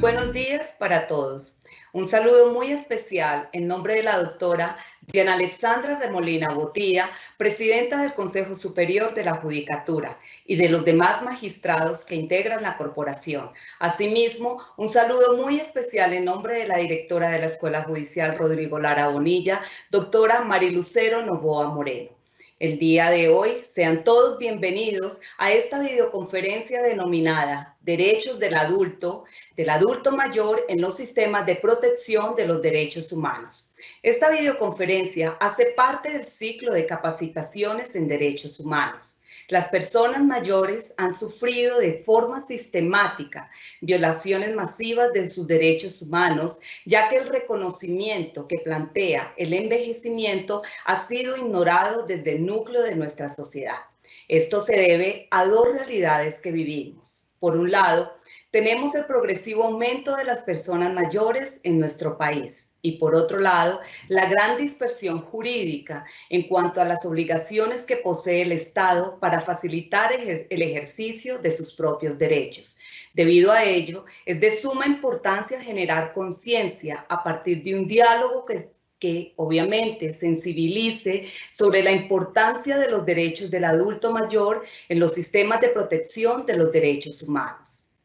buenos días para todos. Un saludo muy especial en nombre de la doctora Diana Alexandra Remolina Botía, presidenta del Consejo Superior de la Judicatura, y de los demás magistrados que integran la corporación. Asimismo, un saludo muy especial en nombre de la directora de la Escuela Judicial Rodrigo Lara Bonilla, doctora Marilucero Novoa Moreno. El día de hoy, sean todos bienvenidos a esta videoconferencia denominada Derechos del adulto mayor en los sistemas de protección de los derechos humanos. Esta videoconferencia hace parte del ciclo de capacitaciones en derechos humanos. Las personas mayores han sufrido de forma sistemática violaciones masivas de sus derechos humanos, ya que el reconocimiento que plantea el envejecimiento ha sido ignorado desde el núcleo de nuestra sociedad. Esto se debe a dos realidades que vivimos. Por un lado, tenemos el progresivo aumento de las personas mayores en nuestro país y por otro lado, la gran dispersión jurídica en cuanto a las obligaciones que posee el Estado para facilitar el ejercicio de sus propios derechos. Debido a ello, es de suma importancia generar conciencia a partir de un diálogo que obviamente sensibilice sobre la importancia de los derechos del adulto mayor en los sistemas de protección de los derechos humanos.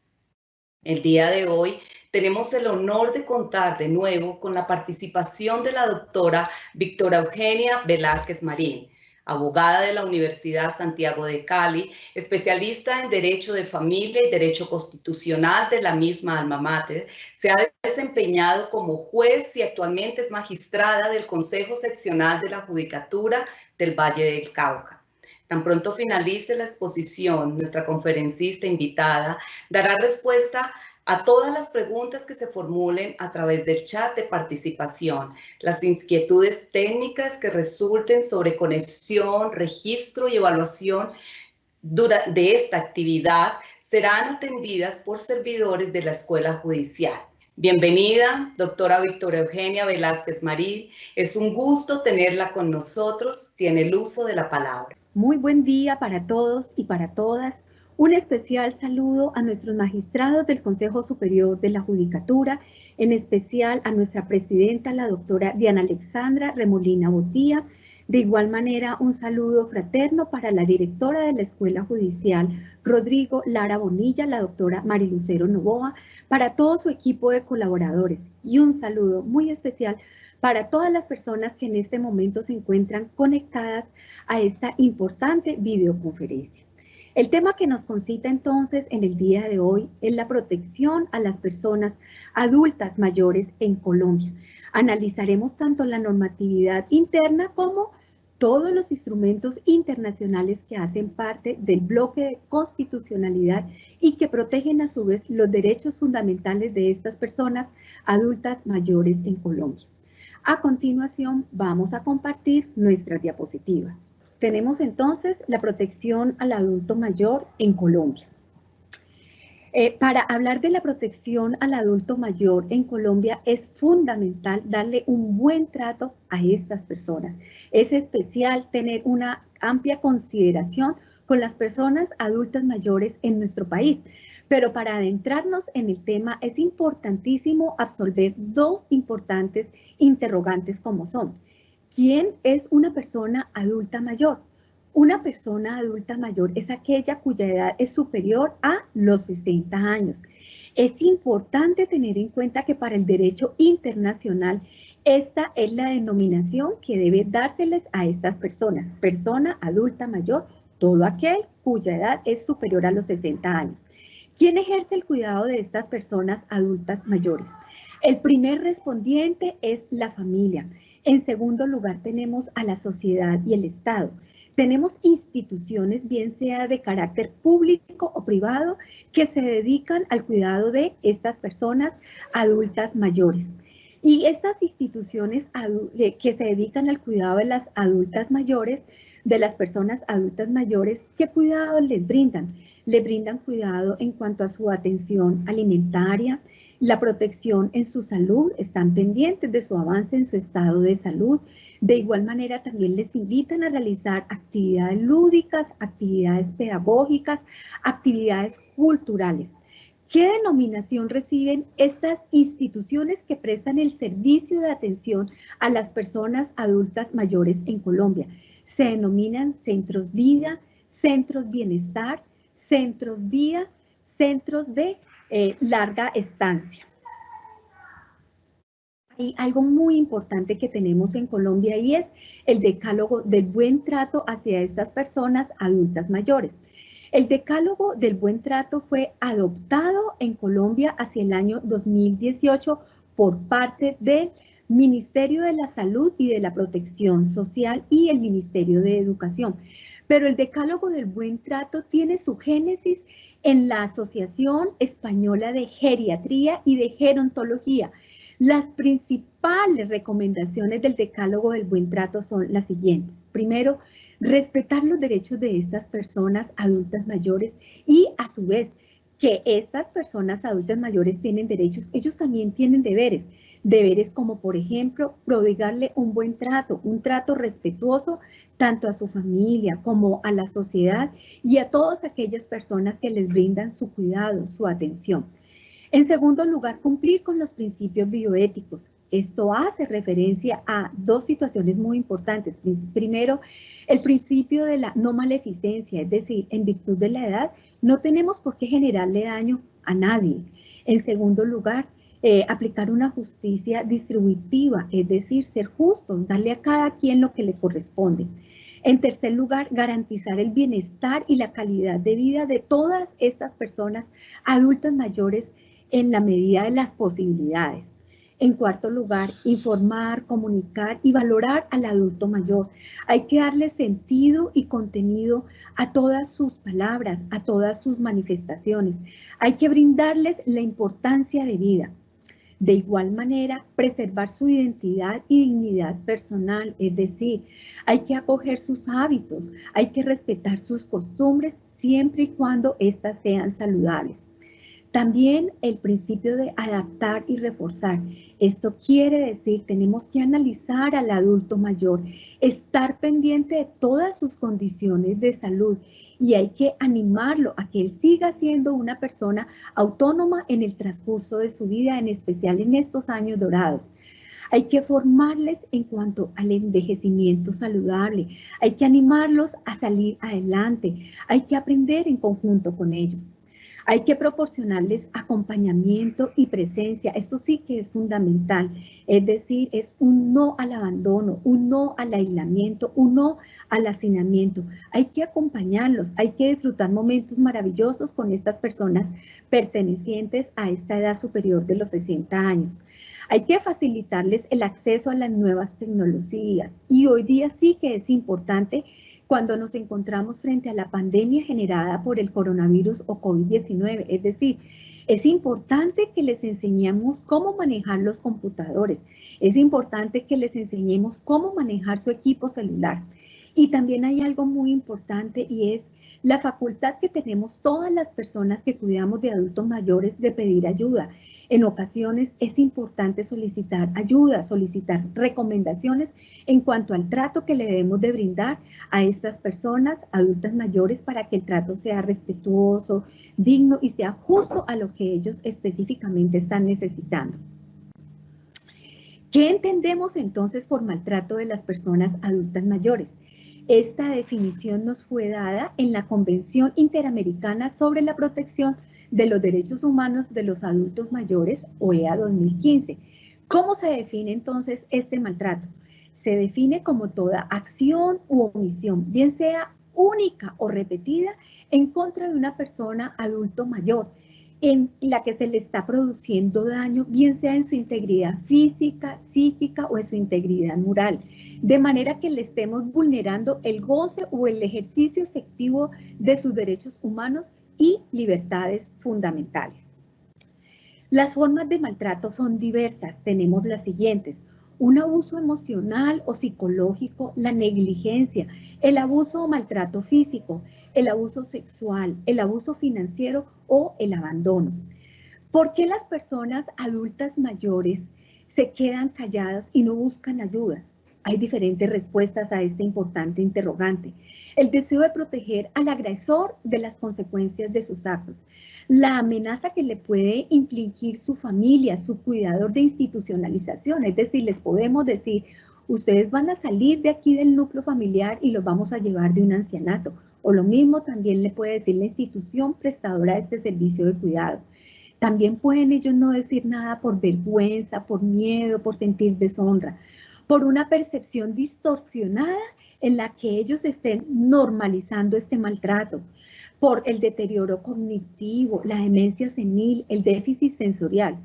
El día de hoy tenemos el honor de contar de nuevo con la participación de la doctora Victoria Eugenia Velázquez Marín, abogada de la Universidad Santiago de Cali, especialista en Derecho de Familia y Derecho Constitucional de la misma alma mater. Se ha desempeñado como juez y actualmente es magistrada del Consejo Seccional de la Judicatura del Valle del Cauca. Tan pronto finalice la exposición, nuestra conferencista invitada dará respuesta a todas las preguntas que se formulen a través del chat de participación. Las inquietudes técnicas que resulten sobre conexión, registro y evaluación de esta actividad serán atendidas por servidores de la Escuela Judicial. Bienvenida, doctora Victoria Eugenia Velázquez Marín. Es un gusto tenerla con nosotros. Tiene el uso de la palabra. Muy buen día para todos y para todas. Un especial saludo a nuestros magistrados del Consejo Superior de la Judicatura, en especial a nuestra presidenta, la doctora Diana Alexandra Remolina Botía. De igual manera, un saludo fraterno para la directora de la Escuela Judicial, Rodrigo Lara Bonilla, la doctora Marilucero Novoa, para todo su equipo de colaboradores. Y un saludo muy especial para todas las personas que en este momento se encuentran conectadas a esta importante videoconferencia. El tema que nos concita entonces en el día de hoy es la protección a las personas adultas mayores en Colombia. Analizaremos tanto la normatividad interna como todos los instrumentos internacionales que hacen parte del bloque de constitucionalidad y que protegen a su vez los derechos fundamentales de estas personas adultas mayores en Colombia. A continuación vamos a compartir nuestras diapositivas. Tenemos entonces la protección al adulto mayor en Colombia. Para hablar de la protección al adulto mayor en Colombia es fundamental darle un buen trato a estas personas. Es especial tener una amplia consideración con las personas adultas mayores en nuestro país. Pero para adentrarnos en el tema es importantísimo absolver dos importantes interrogantes como son: ¿quién es una persona adulta mayor? Una persona adulta mayor es aquella cuya edad es superior a los 60 años. Es importante tener en cuenta que para el derecho internacional esta es la denominación que debe dárseles a estas personas. Persona adulta mayor, todo aquel cuya edad es superior a los 60 años. ¿Quién ejerce el cuidado de estas personas adultas mayores? El primer respondiente es la familia. En segundo lugar tenemos a la sociedad y el Estado. Tenemos instituciones, bien sea de carácter público o privado, que se dedican al cuidado de estas personas adultas mayores. Y estas instituciones que se dedican al cuidado de las adultas mayores, de las personas adultas mayores, ¿qué cuidado les brindan? Le brindan cuidado en cuanto a su atención alimentaria, la protección en su salud, están pendientes de su avance en su estado de salud. De igual manera también les invitan a realizar actividades lúdicas, actividades pedagógicas, actividades culturales. ¿Qué denominación reciben estas instituciones que prestan el servicio de atención a las personas adultas mayores en Colombia? Se denominan centros vida, centros bienestar, centros día, centros de larga estancia. Hay algo muy importante que tenemos en Colombia y es el decálogo del buen trato hacia estas personas adultas mayores. El decálogo del buen trato fue adoptado en Colombia hacia el año 2018 por parte del Ministerio de la Salud y de la Protección Social y el Ministerio de Educación. Pero el decálogo del buen trato tiene su génesis en la Asociación Española de Geriatría y de Gerontología. Las principales recomendaciones del decálogo del buen trato son las siguientes. Primero, respetar los derechos de estas personas adultas mayores y a su vez que estas personas adultas mayores tienen derechos, ellos también tienen deberes. Deberes como, por ejemplo, prodigarle un buen trato, un trato respetuoso tanto a su familia como a la sociedad y a todas aquellas personas que les brindan su cuidado, su atención. En segundo lugar, cumplir con los principios bioéticos. Esto hace referencia a dos situaciones muy importantes. Primero, el principio de la no maleficencia, es decir, en virtud de la edad, no tenemos por qué generarle daño a nadie. En segundo lugar, aplicar una justicia distributiva, es decir, ser justos, darle a cada quien lo que le corresponde. En tercer lugar, garantizar el bienestar y la calidad de vida de todas estas personas adultas mayores en la medida de las posibilidades. En cuarto lugar, informar, comunicar y valorar al adulto mayor. Hay que darle sentido y contenido a todas sus palabras, a todas sus manifestaciones. Hay que brindarles la importancia de vida. De igual manera, preservar su identidad y dignidad personal, es decir, hay que acoger sus hábitos, hay que respetar sus costumbres siempre y cuando éstas sean saludables. También el principio de adaptar y reforzar. Esto quiere decir, tenemos que analizar al adulto mayor, estar pendiente de todas sus condiciones de salud y hay que animarlo a que él siga siendo una persona autónoma en el transcurso de su vida, en especial en estos años dorados. Hay que formarles en cuanto al envejecimiento saludable, hay que animarlos a salir adelante, hay que aprender en conjunto con ellos. Hay que proporcionarles acompañamiento y presencia. Esto sí que es fundamental. Es decir, es un no al abandono, un no al aislamiento, un no al hacinamiento. Hay que acompañarlos, hay que disfrutar momentos maravillosos con estas personas pertenecientes a esta edad superior de los 60 años. Hay que facilitarles el acceso a las nuevas tecnologías. Y hoy día sí que es importante cuando nos encontramos frente a la pandemia generada por el coronavirus o COVID-19. Es decir, es importante que les enseñemos cómo manejar los computadores. Es importante que les enseñemos cómo manejar su equipo celular. Y también hay algo muy importante y es la facultad que tenemos todas las personas que cuidamos de adultos mayores de pedir ayuda. En ocasiones es importante solicitar ayuda, solicitar recomendaciones en cuanto al trato que le debemos de brindar a estas personas adultas mayores para que el trato sea respetuoso, digno y sea justo a lo que ellos específicamente están necesitando. ¿Qué entendemos entonces por maltrato de las personas adultas mayores? Esta definición nos fue dada en la Convención Interamericana sobre la Protección de los Derechos Humanos de los Adultos Mayores, OEA 2015. ¿Cómo se define entonces este maltrato? Se define como toda acción u omisión, bien sea única o repetida, en contra de una persona adulto mayor, en la que se le está produciendo daño, bien sea en su integridad física, psíquica o en su integridad moral, de manera que le estemos vulnerando el goce o el ejercicio efectivo de sus derechos humanos y libertades fundamentales. Las formas de maltrato son diversas. Tenemos las siguientes: un abuso emocional o psicológico, la negligencia, el abuso o maltrato físico, el abuso sexual, el abuso financiero o el abandono. ¿Por qué las personas adultas mayores se quedan calladas y no buscan ayudas? Hay diferentes respuestas a este importante interrogante. el deseo de proteger al agresor de las consecuencias de sus actos, la amenaza que le puede infligir su familia, su cuidador de institucionalización, es decir, les podemos decir, ustedes van a salir de aquí del núcleo familiar y los vamos a llevar de un ancianato, o lo mismo también le puede decir la institución prestadora de este servicio de cuidado. También pueden ellos no decir nada por vergüenza, por miedo, por sentir deshonra, por una percepción distorsionada en la que ellos estén normalizando este maltrato, por el deterioro cognitivo, la demencia senil, el déficit sensorial,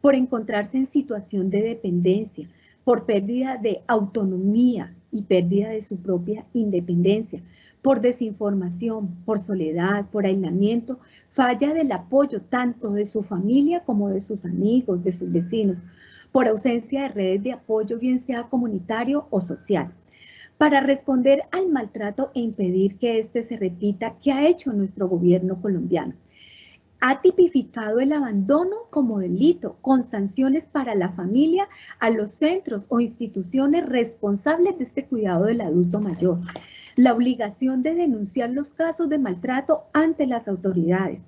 por encontrarse en situación de dependencia, por pérdida de autonomía y pérdida de su propia independencia, por desinformación, por soledad, por aislamiento, falla del apoyo tanto de su familia como de sus amigos, de sus vecinos, por ausencia de redes de apoyo, bien sea comunitario o social. Para responder al maltrato e impedir que éste se repita, ¿qué ha hecho nuestro gobierno colombiano? Ha tipificado el abandono como delito, con sanciones para la familia, a los centros o instituciones responsables de este cuidado del adulto mayor. La obligación de denunciar los casos de maltrato ante las autoridades.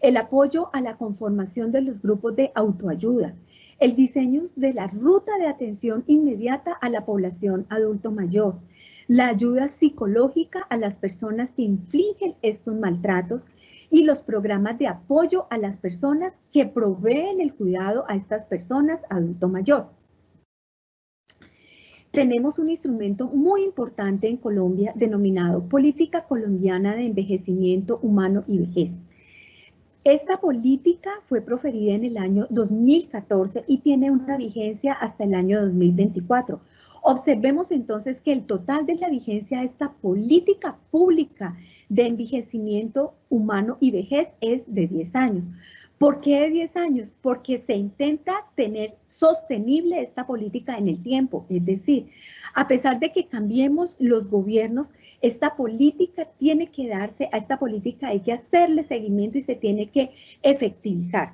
El apoyo a la conformación de los grupos de autoayuda. El diseño de la ruta de atención inmediata a la población adulto mayor. La ayuda psicológica a las personas que infligen estos maltratos y los programas de apoyo a las personas que proveen el cuidado a estas personas adulto mayor. Tenemos un instrumento muy importante en Colombia denominado Política Colombiana de Envejecimiento Humano y Vejez. Esta política fue proferida en el año 2014 y tiene una vigencia hasta el año 2024. Observemos entonces que el total de la vigencia de esta política pública de envejecimiento humano y vejez es de 10 años. ¿Por qué de 10 años? Porque se intenta tener sostenible esta política en el tiempo. Es decir, a pesar de que cambiemos los gobiernos, esta política tiene que darse, a esta política hay que hacerle seguimiento y se tiene que efectivizar.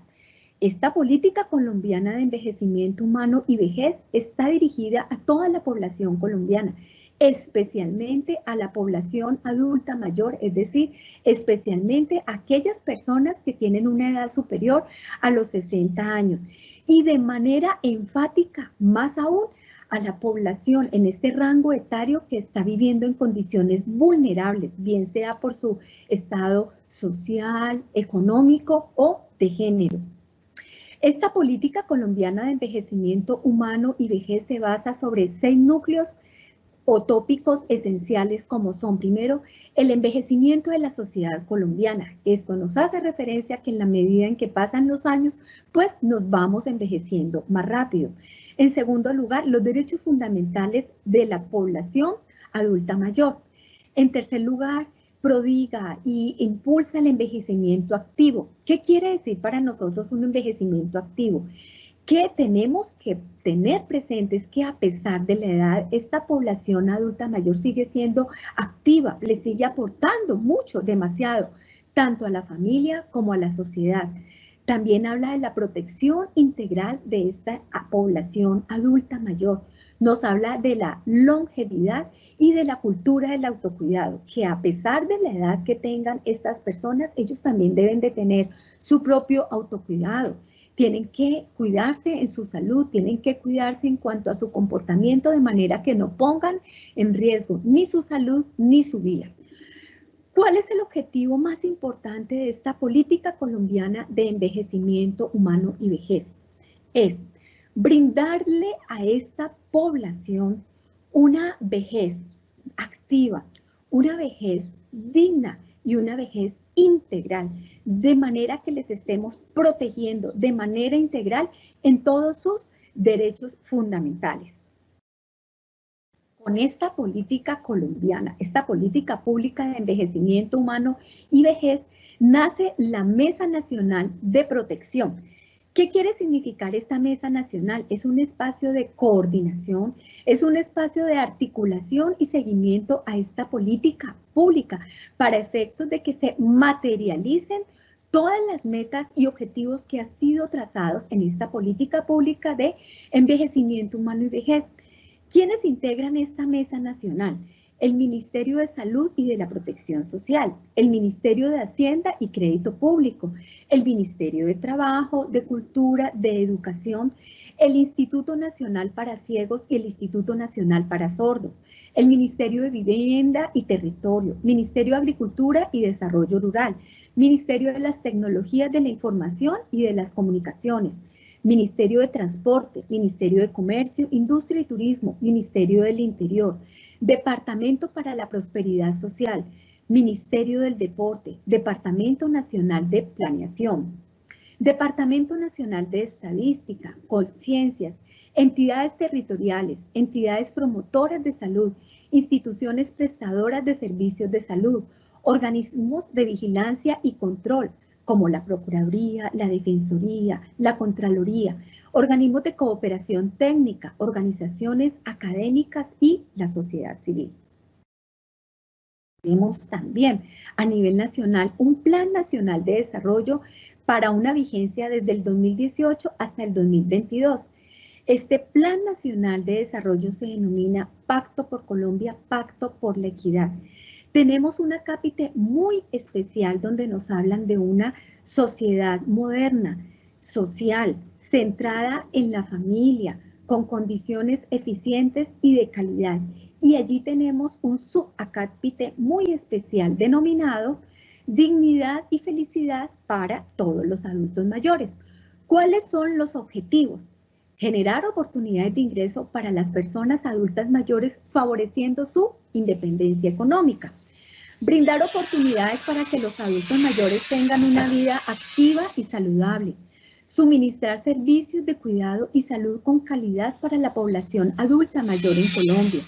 Esta política colombiana de envejecimiento humano y vejez está dirigida a toda la población colombiana, especialmente a la población adulta mayor, es decir, especialmente a aquellas personas que tienen una edad superior a los 60 años y de manera enfática, más aún, a la población en este rango etario que está viviendo en condiciones vulnerables, bien sea por su estado social, económico o de género. Esta política colombiana de envejecimiento humano y vejez se basa sobre 6 núcleos o tópicos esenciales como son, primero, el envejecimiento de la sociedad colombiana. Esto nos hace referencia a que en la medida en que pasan los años, pues nos vamos envejeciendo más rápido. En segundo lugar, los derechos fundamentales de la población adulta mayor. En tercer lugar, prodiga y impulsa el envejecimiento activo. ¿Qué quiere decir para nosotros un envejecimiento activo? Que tenemos que tener presentes que a pesar de la edad, esta población adulta mayor sigue siendo activa, le sigue aportando mucho, demasiado, tanto a la familia como a la sociedad. También habla de la protección integral de esta población adulta mayor. Nos habla de la longevidad y de la cultura del autocuidado, que a pesar de la edad que tengan estas personas, ellos también deben de tener su propio autocuidado. Tienen que cuidarse en su salud, tienen que cuidarse en cuanto a su comportamiento de manera que no pongan en riesgo ni su salud ni su vida. ¿Cuál es el objetivo más importante de esta política colombiana de envejecimiento humano y vejez? Es brindarle a esta población una vejez activa, una vejez digna y una vejez integral, de manera que les estemos protegiendo de manera integral en todos sus derechos fundamentales. Con esta política colombiana, esta política pública de envejecimiento humano y vejez, nace la Mesa Nacional de Protección. ¿Qué quiere significar esta Mesa Nacional? Es un espacio de coordinación, es un espacio de articulación y seguimiento a esta política pública para efectos de que se materialicen todas las metas y objetivos que han sido trazados en esta política pública de envejecimiento humano y vejez. ¿Quiénes integran esta Mesa Nacional? el Ministerio de Salud y de la Protección Social, el Ministerio de Hacienda y Crédito Público, el Ministerio de Trabajo, de Cultura, de Educación, el Instituto Nacional para Ciegos y el Instituto Nacional para Sordos, el Ministerio de Vivienda y Territorio, Ministerio de Agricultura y Desarrollo Rural, Ministerio de las Tecnologías de la Información y de las Comunicaciones, Ministerio de Transporte, Ministerio de Comercio, Industria y Turismo, Ministerio del Interior, Departamento para la Prosperidad Social, Ministerio del Deporte, Departamento Nacional de Planeación, Departamento Nacional de Estadística, Conciencias, entidades territoriales, entidades promotoras de salud, instituciones prestadoras de servicios de salud, organismos de vigilancia y control, como la Procuraduría, la Defensoría, la Contraloría, organismos de cooperación técnica, organizaciones académicas y la sociedad civil. Tenemos también a nivel nacional un Plan Nacional de Desarrollo para una vigencia desde el 2018 hasta el 2022. Este Plan Nacional de Desarrollo se denomina Pacto por Colombia, Pacto por la Equidad. Tenemos un acápite muy especial donde nos hablan de una sociedad moderna, social, centrada en la familia, con condiciones eficientes y de calidad. Y allí tenemos un subacápite muy especial denominado Dignidad y Felicidad para todos los adultos mayores. ¿Cuáles son los objetivos? Generar oportunidades de ingreso para las personas adultas mayores favoreciendo su independencia económica. Brindar oportunidades para que los adultos mayores tengan una vida activa y saludable. Suministrar servicios de cuidado y salud con calidad para la población adulta mayor en Colombia.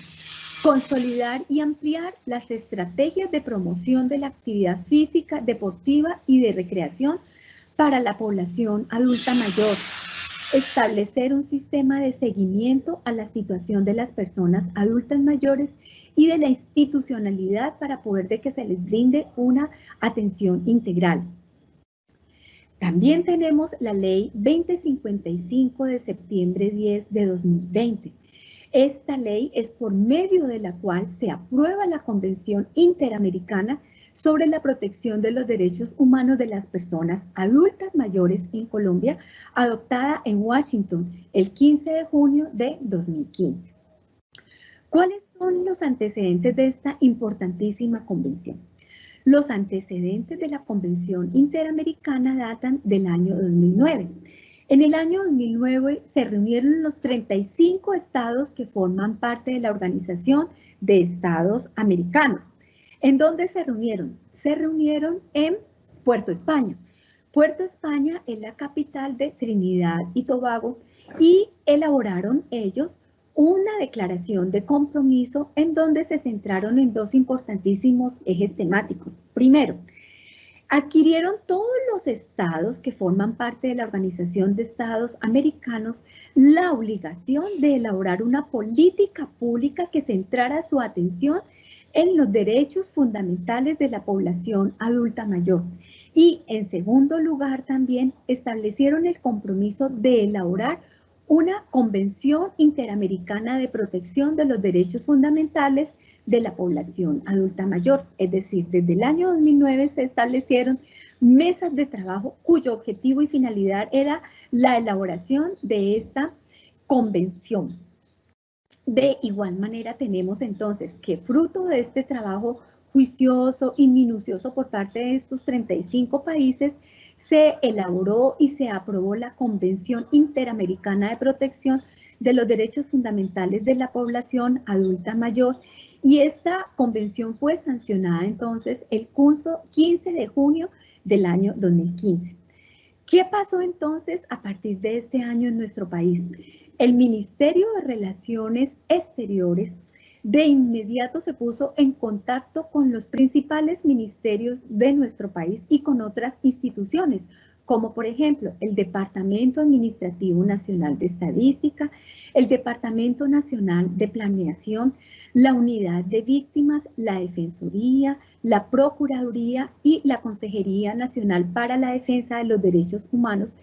Consolidar y ampliar las estrategias de promoción de la actividad física, deportiva y de recreación para la población adulta mayor. Establecer un sistema de seguimiento a la situación de las personas adultas mayores y de la institucionalidad para poder de que se les brinde una atención integral. También tenemos la Ley 2055 de septiembre 10 de 2020. Esta ley es por medio de la cual se aprueba la Convención Interamericana sobre la protección de los derechos humanos de las personas adultas mayores en Colombia, adoptada en Washington el 15 de junio de 2015. ¿Cuáles son los antecedentes de esta importantísima convención? Los antecedentes de la Convención Interamericana datan del año 2009. En el año 2009 se reunieron los 35 estados que forman parte de la Organización de Estados Americanos. ¿En dónde se reunieron? Se reunieron en Puerto España. Puerto España es la capital de Trinidad y Tobago y elaboraron ellos una declaración de compromiso en donde se centraron en dos importantísimos ejes temáticos. Primero, adquirieron todos los estados que forman parte de la Organización de Estados Americanos la obligación de elaborar una política pública que centrara su atención en los derechos fundamentales de la población adulta mayor. Y en segundo lugar también establecieron el compromiso de elaborar una Convención Interamericana de Protección de los Derechos Fundamentales de la población adulta mayor. Es decir, desde el año 2009 se establecieron mesas de trabajo cuyo objetivo y finalidad era la elaboración de esta convención. De igual manera tenemos entonces que fruto de este trabajo juicioso y minucioso por parte de estos 35 países, se elaboró y se aprobó la Convención Interamericana de Protección de los Derechos Fundamentales de la Población Adulta Mayor, y esta convención fue sancionada entonces el 15 de junio del año 2015. ¿Qué pasó entonces a partir de este año en nuestro país? El Ministerio de Relaciones Exteriores de inmediato se puso en contacto con los principales ministerios de nuestro país y con otras instituciones, como por ejemplo el Departamento Administrativo Nacional de Estadística, el Departamento Nacional de Planeación, la Unidad de Víctimas, la Defensoría, la Procuraduría y la Consejería Nacional para la Defensa de los Derechos Humanos,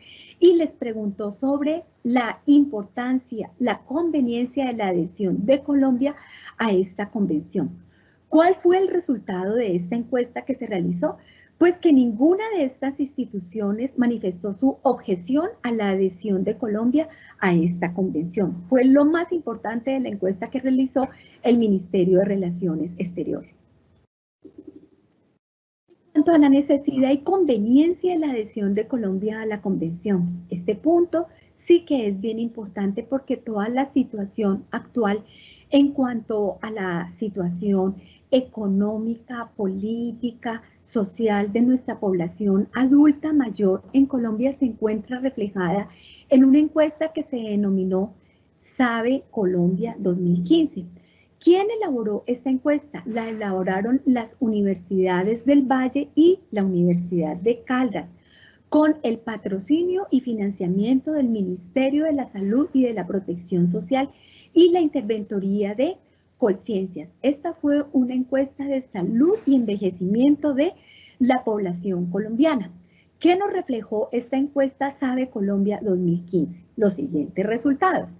y les preguntó sobre la importancia, la conveniencia de la adhesión de Colombia a esta convención. ¿Cuál fue el resultado de esta encuesta que se realizó? Pues que ninguna de estas instituciones manifestó su objeción a la adhesión de Colombia a esta convención. Fue lo más importante de la encuesta que realizó el Ministerio de Relaciones Exteriores. En cuanto a la necesidad y conveniencia de la adhesión de Colombia a la convención, este punto sí que es bien importante porque toda la situación actual en cuanto a la situación económica, política, social de nuestra población adulta mayor en Colombia se encuentra reflejada en una encuesta que se denominó Sabe Colombia 2015. ¿Quién elaboró esta encuesta? La elaboraron las universidades del Valle y la Universidad de Caldas, con el patrocinio y financiamiento del Ministerio de la Salud y de la Protección Social y la interventoría de Colciencias. Esta fue una encuesta de salud y envejecimiento de la población colombiana. ¿Qué nos reflejó esta encuesta Sabe Colombia 2015? Los siguientes resultados.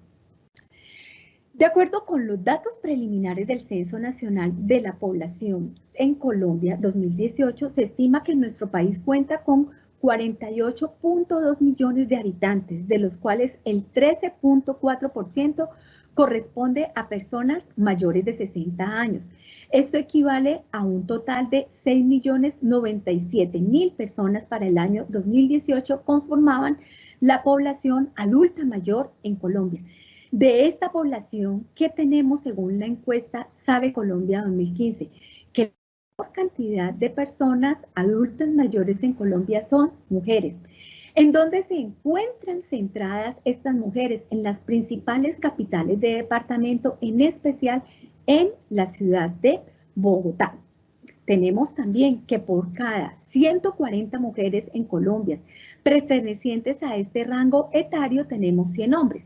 De acuerdo con los datos preliminares del Censo Nacional de la Población en Colombia 2018, se estima que nuestro país cuenta con 48.2 millones de habitantes, de los cuales el 13.4% corresponde a personas mayores de 60 años. Esto equivale a un total de 6.097.000 personas para el año 2018 conformaban la población adulta mayor en Colombia. De esta población, ¿qué tenemos según la encuesta Sabe Colombia 2015? Que la mayor cantidad de personas adultas mayores en Colombia son mujeres. ¿En dónde se encuentran centradas estas mujeres? En las principales capitales de departamento, en especial en la ciudad de Bogotá. Tenemos también que por cada 140 mujeres en Colombia pertenecientes a este rango etario tenemos 100 hombres.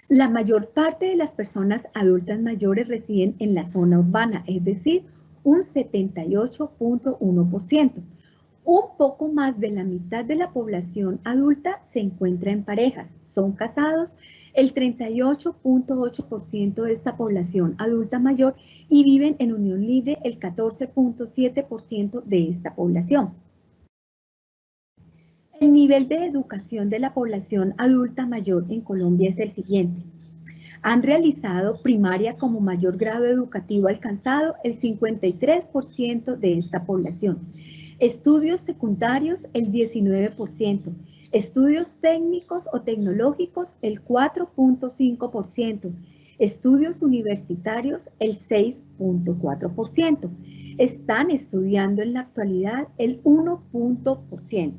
La mayor parte de las personas adultas mayores residen en la zona urbana, es decir, un 78.1%. Un poco más de la mitad de la población adulta se encuentra en parejas, son casados el 38.8% de esta población adulta mayor y viven en unión libre el 14.7% de esta población. El nivel de educación de la población adulta mayor en Colombia es el siguiente. Han realizado primaria como mayor grado educativo alcanzado el 53% de esta población. Estudios secundarios el 19%. Estudios técnicos o tecnológicos el 4.5%. Estudios universitarios el 6.4%. Están estudiando en la actualidad el 1%.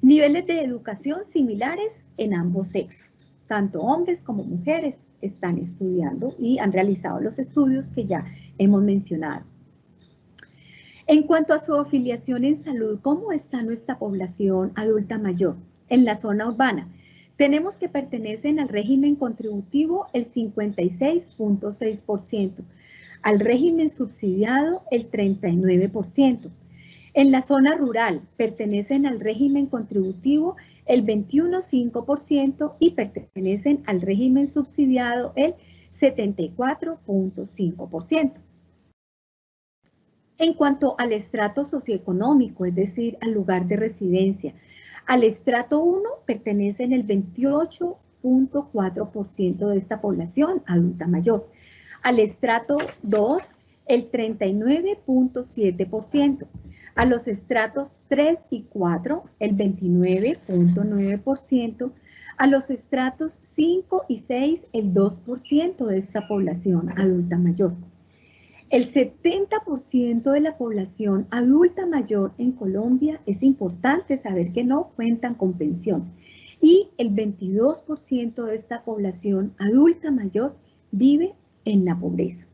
Niveles de educación similares en ambos sexos. Tanto hombres como mujeres están estudiando y han realizado los estudios que ya hemos mencionado. En cuanto a su afiliación en salud, ¿cómo está nuestra población adulta mayor? En la zona urbana, tenemos que pertenecen al régimen contributivo el 56.6%, al régimen subsidiado el 39%. En la zona rural, pertenecen al régimen contributivo el 21.5% y pertenecen al régimen subsidiado el 74.5%. En cuanto al estrato socioeconómico, es decir, al lugar de residencia, al estrato 1 pertenecen el 28.4% de esta población adulta mayor. Al estrato 2, el 39.7%. A los estratos 3 y 4, el 29.9%. A los estratos 5 y 6, el 2% de esta población adulta mayor. El 70% de la población adulta mayor en Colombia, es importante saber que no cuentan con pensión. Y el 22% de esta población adulta mayor vive en la pobreza.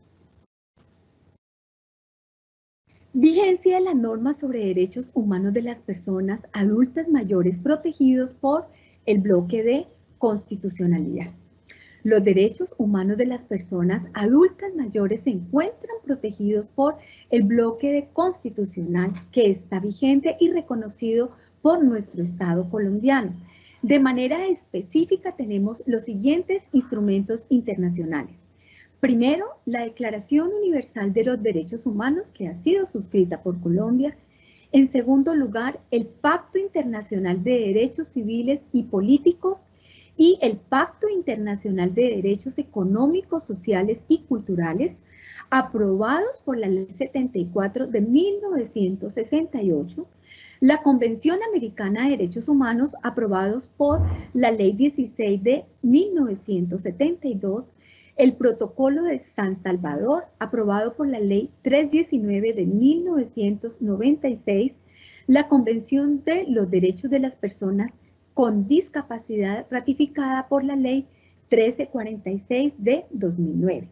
Vigencia de la norma sobre derechos humanos de las personas adultas mayores protegidos por el bloque de constitucionalidad. Los derechos humanos de las personas adultas mayores se encuentran protegidos por el bloque de constitucional que está vigente y reconocido por nuestro Estado colombiano. De manera específica tenemos los siguientes instrumentos internacionales. Primero, la Declaración Universal de los Derechos Humanos, que ha sido suscrita por Colombia. En segundo lugar, el Pacto Internacional de Derechos Civiles y Políticos y el Pacto Internacional de Derechos Económicos, Sociales y Culturales, aprobados por la Ley 74 de 1968, la Convención Americana de Derechos Humanos, aprobados por la Ley 16 de 1972, el Protocolo de San Salvador, aprobado por la Ley 319 de 1996, la Convención de los Derechos de las Personas con Discapacidad, ratificada por la Ley 1346 de 2009.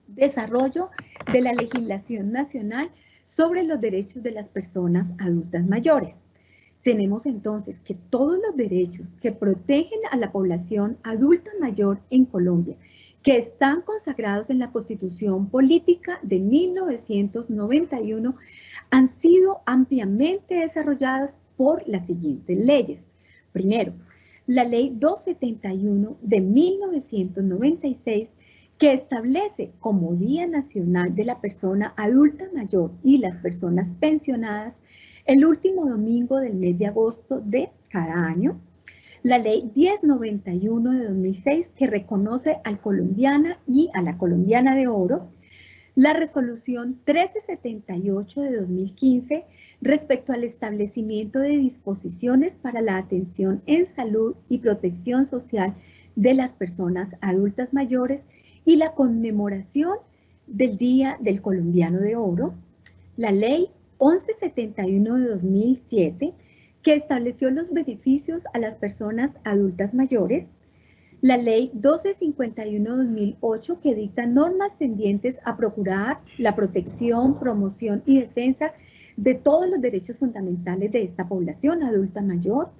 Desarrollo de la legislación nacional sobre los derechos de las personas adultas mayores. Tenemos entonces que todos los derechos que protegen a la población adulta mayor en Colombia, que están consagrados en la Constitución Política de 1991, han sido ampliamente desarrollados por las siguientes leyes. Primero, la Ley 271 de 1996, que establece como Día Nacional de la Persona Adulta Mayor y las personas pensionadas el último domingo del mes de agosto de cada año. La Ley 1091 de 2006, que reconoce al colombiana y a la colombiana de oro. La Resolución 1378 de 2015, respecto al establecimiento de disposiciones para la atención en salud y protección social de las personas adultas mayores y la conmemoración del Día del Colombiano de Oro. La Ley 1171 de 2007, que estableció los beneficios a las personas adultas mayores. La Ley 1251 de 2008, que dicta normas tendientes a procurar la protección, promoción y defensa de todos los derechos fundamentales de esta población adulta mayor.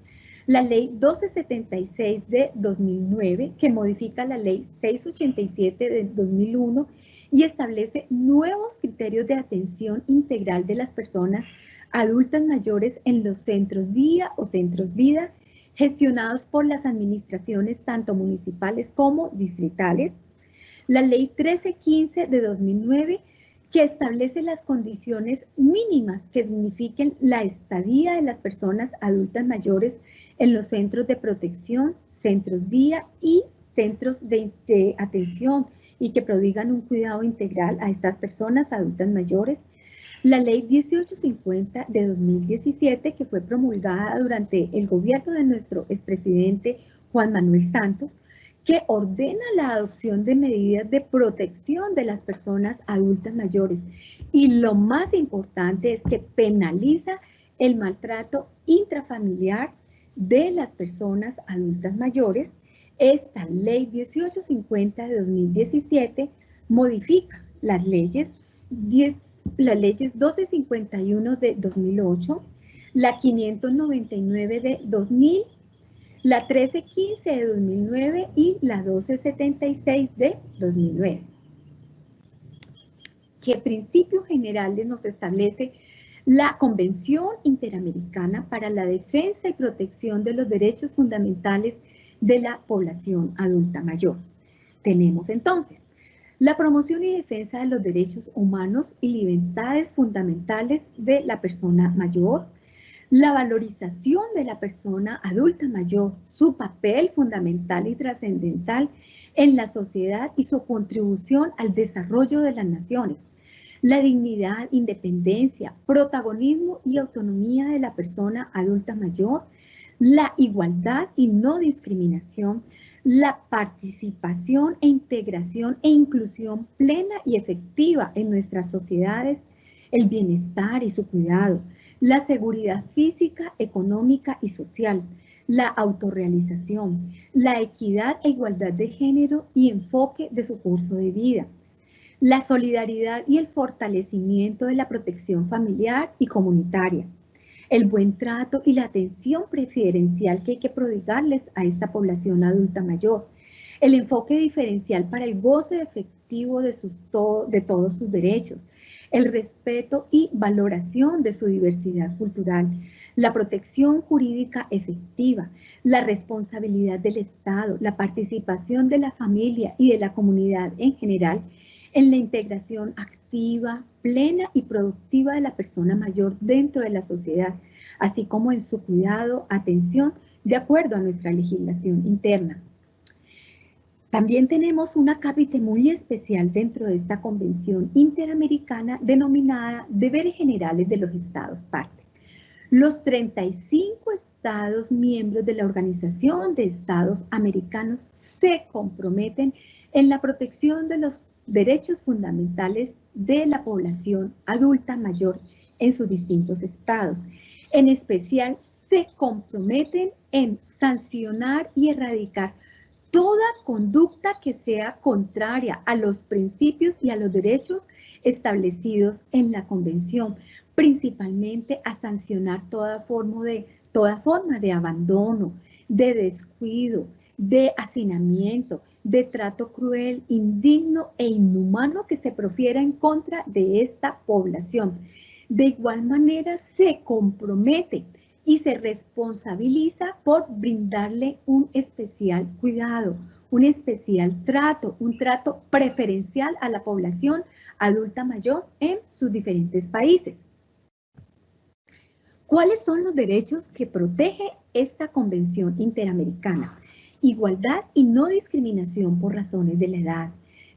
La Ley 1276 de 2009, que modifica la Ley 687 de 2001 y establece nuevos criterios de atención integral de las personas adultas mayores en los centros día o centros vida, gestionados por las administraciones tanto municipales como distritales. La Ley 1315 de 2009, que establece las condiciones mínimas que dignifiquen la estadía de las personas adultas mayores en los centros de protección, centros día y centros de atención y que prodigan un cuidado integral a estas personas adultas mayores. La Ley 1850 de 2017, que fue promulgada durante el gobierno de nuestro expresidente Juan Manuel Santos, que ordena la adopción de medidas de protección de las personas adultas mayores. Y lo más importante es que penaliza el maltrato intrafamiliar de las personas adultas mayores. Esta Ley 1850 de 2017 modifica las leyes 1251 de 2008, la 599 de 2000, la 1315 de 2009 y la 1276 de 2009. ¿Qué principios generales nos establece la Convención Interamericana para la Defensa y Protección de los Derechos Fundamentales de la Población Adulta Mayor? Tenemos entonces la promoción y defensa de los derechos humanos y libertades fundamentales de la persona mayor, la valorización de la persona adulta mayor, su papel fundamental y trascendental en la sociedad y su contribución al desarrollo de las naciones, la dignidad, independencia, protagonismo y autonomía de la persona adulta mayor, la igualdad y no discriminación, la participación e integración e inclusión plena y efectiva en nuestras sociedades, el bienestar y su cuidado, la seguridad física, económica y social, la autorrealización, la equidad e igualdad de género y enfoque de su curso de vida, la solidaridad y el fortalecimiento de la protección familiar y comunitaria, el buen trato y la atención preferencial que hay que prodigarles a esta población adulta mayor, el enfoque diferencial para el goce efectivo de todos sus derechos, el respeto y valoración de su diversidad cultural, la protección jurídica efectiva, la responsabilidad del Estado, la participación de la familia y de la comunidad en general en la integración activa, plena y productiva de la persona mayor dentro de la sociedad, así como en su cuidado, atención, de acuerdo a nuestra legislación interna. También tenemos una cápita muy especial dentro de esta convención interamericana denominada Deberes Generales de los Estados Parte. Los 35 Estados miembros de la Organización de Estados Americanos se comprometen en la protección de los derechos fundamentales de la población adulta mayor en sus distintos estados. En especial, se comprometen en sancionar y erradicar toda conducta que sea contraria a los principios y a los derechos establecidos en la Convención, principalmente a sancionar toda forma de abandono, de descuido, de hacinamiento, de trato cruel, indigno e inhumano que se profiera en contra de esta población. De igual manera, se compromete y se responsabiliza por brindarle un especial cuidado, un especial trato, un trato preferencial a la población adulta mayor en sus diferentes países. ¿Cuáles son los derechos que protege esta Convención Interamericana? Igualdad y no discriminación por razones de la edad,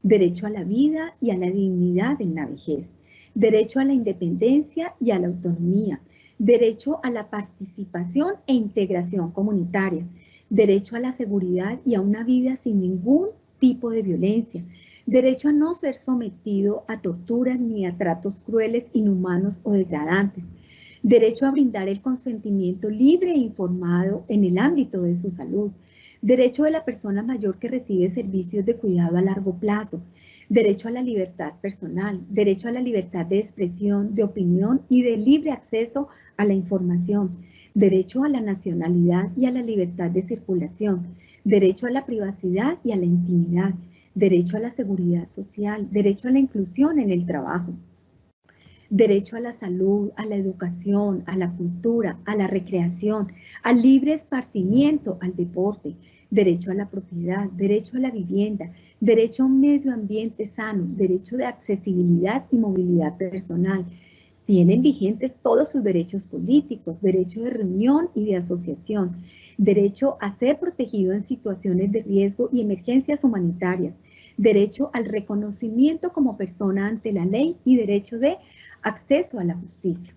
derecho a la vida y a la dignidad en la vejez, derecho a la independencia y a la autonomía, derecho a la participación e integración comunitaria, derecho a la seguridad y a una vida sin ningún tipo de violencia, derecho a no ser sometido a torturas ni a tratos crueles, inhumanos o degradantes, derecho a brindar el consentimiento libre e informado en el ámbito de su salud, derecho de la persona mayor que recibe servicios de cuidado a largo plazo, derecho a la libertad personal, derecho a la libertad de expresión, de opinión y de libre acceso a la información, derecho a la nacionalidad y a la libertad de circulación, derecho a la privacidad y a la intimidad, derecho a la seguridad social, derecho a la inclusión en el trabajo, derecho a la salud, a la educación, a la cultura, a la recreación, al libre esparcimiento, al deporte, derecho a la propiedad, derecho a la vivienda, derecho a un medio ambiente sano, derecho de accesibilidad y movilidad personal. Tienen vigentes todos sus derechos políticos, derecho de reunión y de asociación, derecho a ser protegido en situaciones de riesgo y emergencias humanitarias, derecho al reconocimiento como persona ante la ley y derecho de acceso a la justicia.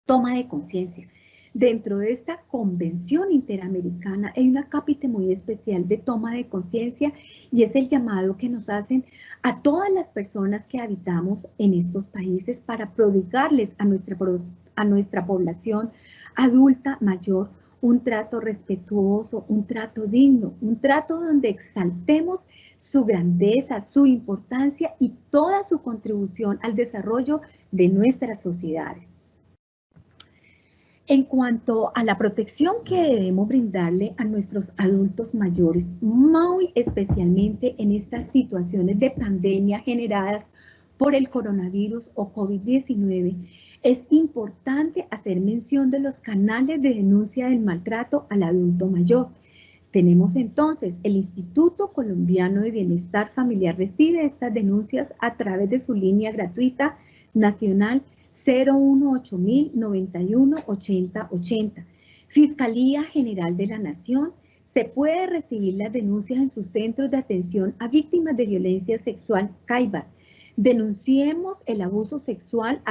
Toma de conciencia. Dentro de esta Convención Interamericana hay una cápita muy especial de toma de conciencia y es el llamado que nos hacen a todas las personas que habitamos en estos países para prodigarles a nuestra población adulta mayor un trato respetuoso, un trato digno, un trato donde exaltemos su grandeza, su importancia y toda su contribución al desarrollo de nuestras sociedades. En cuanto a la protección que debemos brindarle a nuestros adultos mayores, muy especialmente en estas situaciones de pandemia generadas por el coronavirus o COVID-19, es importante hacer mención de los canales de denuncia del maltrato al adulto mayor. Tenemos entonces el Instituto Colombiano de Bienestar Familiar recibe estas denuncias a través de su línea gratuita nacional 018 91 80 80. Fiscalía General de la Nación, se puede recibir las denuncias en sus centros de atención a víctimas de violencia sexual CAIVAS. Denunciemos el abuso sexual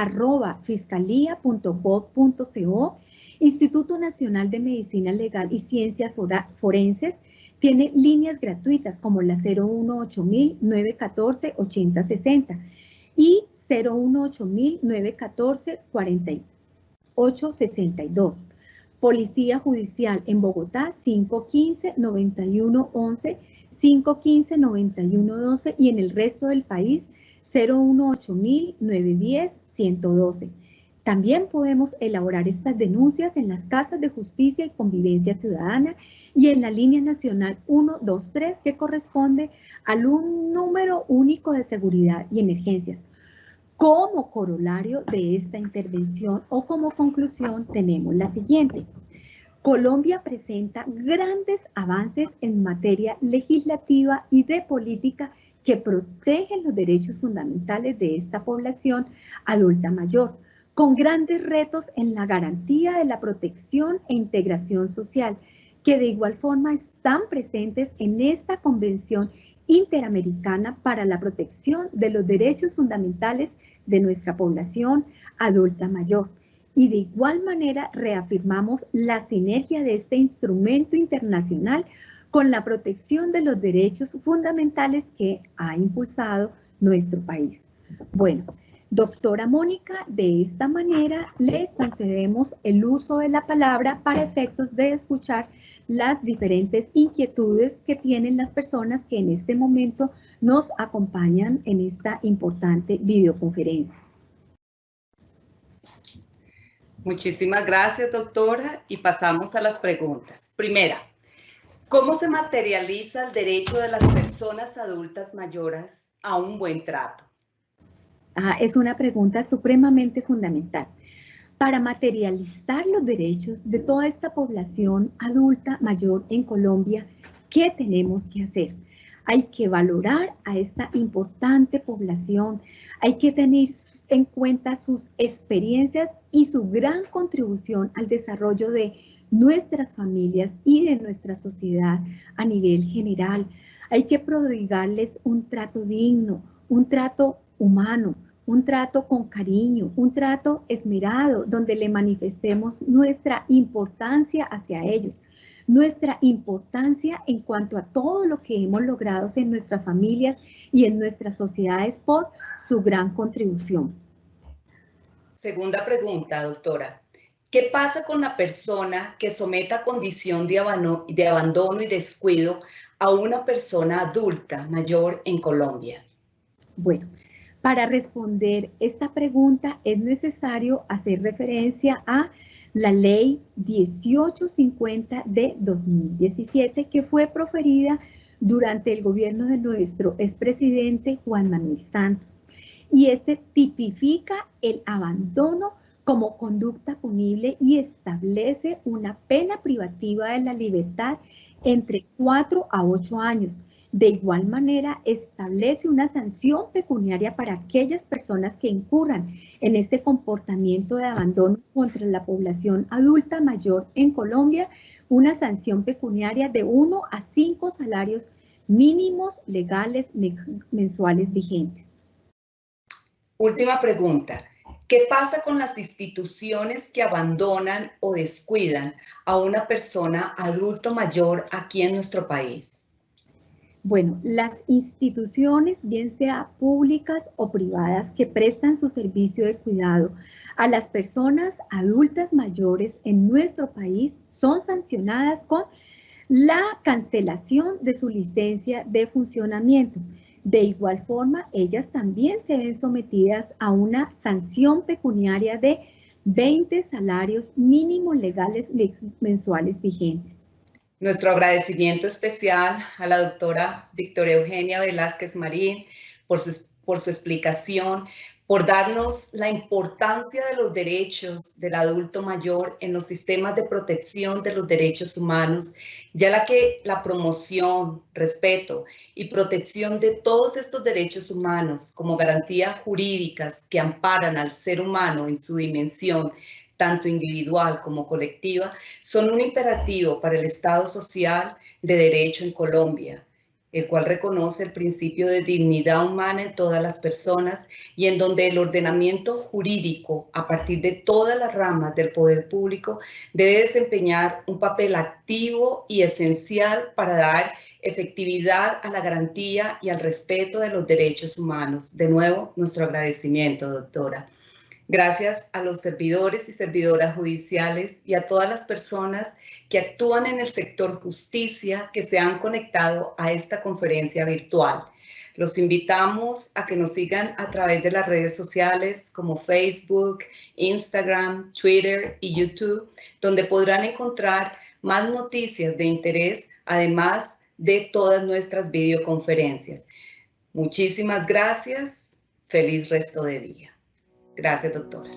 @fiscalía.gov.co. Instituto Nacional de Medicina Legal y Ciencias Forenses tiene líneas gratuitas como la 018 914 8060 y 018 914 4862. Policía Judicial en Bogotá 515-9111, 515-9112 y en el resto del país 018 910 112. También podemos elaborar estas denuncias en las casas de justicia y convivencia ciudadana y en la línea nacional 123 que corresponde al número único de seguridad y emergencias. Como corolario de esta intervención o como conclusión tenemos la siguiente. Colombia presenta grandes avances en materia legislativa y de política que protegen los derechos fundamentales de esta población adulta mayor, con grandes retos en la garantía de la protección e integración social, que de igual forma están presentes en esta Convención Interamericana para la Protección de los Derechos Fundamentales de nuestra población adulta mayor. Y de igual manera reafirmamos la sinergia de este instrumento internacional con la protección de los derechos fundamentales que ha impulsado nuestro país. Bueno, doctora Mónica, de esta manera le concedemos el uso de la palabra para efectos de escuchar las diferentes inquietudes que tienen las personas que en este momento nos acompañan en esta importante videoconferencia. Muchísimas gracias, doctora, y pasamos a las preguntas. Primera, ¿cómo se materializa el derecho de las personas adultas mayores a un buen trato? Es una pregunta supremamente fundamental. Para materializar los derechos de toda esta población adulta mayor en Colombia, ¿qué tenemos que hacer? Hay que valorar a esta importante población, hay que tener en cuenta sus experiencias y su gran contribución al desarrollo de nuestras familias y de nuestra sociedad a nivel general. Hay que prodigarles un trato digno, un trato humano, un trato con cariño, un trato esmerado, donde le manifestemos nuestra importancia hacia ellos, nuestra importancia en cuanto a todo lo que hemos logrado en nuestras familias y en nuestras sociedades por su gran contribución. Segunda pregunta, doctora. ¿Qué pasa con la persona que someta a condición de abandono y descuido a una persona adulta mayor en Colombia? Bueno, para responder esta pregunta es necesario hacer referencia a la Ley 1850 de 2017, que fue proferida durante el gobierno de nuestro expresidente Juan Manuel Santos. Y este tipifica el abandono como conducta punible y establece una pena privativa de la libertad entre 4 a 8 años. De igual manera, establece una sanción pecuniaria para aquellas personas que incurran en este comportamiento de abandono contra la población adulta mayor en Colombia, una sanción pecuniaria de 1 a 5 salarios mínimos legales mensuales vigentes. Última pregunta. ¿Qué pasa con las instituciones que abandonan o descuidan a una persona adulto mayor aquí en nuestro país? Bueno, las instituciones, bien sea públicas o privadas, que prestan su servicio de cuidado a las personas adultas mayores en nuestro país son sancionadas con la cancelación de su licencia de funcionamiento. De igual forma, ellas también se ven sometidas a una sanción pecuniaria de 20 salarios mínimos legales mensuales vigentes. Nuestro agradecimiento especial a la doctora Victoria Eugenia Velázquez Marín por su explicación, por darnos la importancia de los derechos del adulto mayor en los sistemas de protección de los derechos humanos, ya que la promoción, respeto y protección de todos estos derechos humanos como garantías jurídicas que amparan al ser humano en su dimensión tanto individual como colectiva, son un imperativo para el Estado social de derecho en Colombia, el cual reconoce el principio de dignidad humana en todas las personas y en donde el ordenamiento jurídico, a partir de todas las ramas del poder público, debe desempeñar un papel activo y esencial para dar efectividad a la garantía y al respeto de los derechos humanos. De nuevo, nuestro agradecimiento, doctora. Gracias a los servidores y servidoras judiciales y a todas las personas que actúan en el sector justicia que se han conectado a esta conferencia virtual. Los invitamos a que nos sigan a través de las redes sociales como Facebook, Instagram, Twitter y YouTube, donde podrán encontrar más noticias de interés, además de todas nuestras videoconferencias. Muchísimas gracias. Feliz resto de día. Gracias, doctora.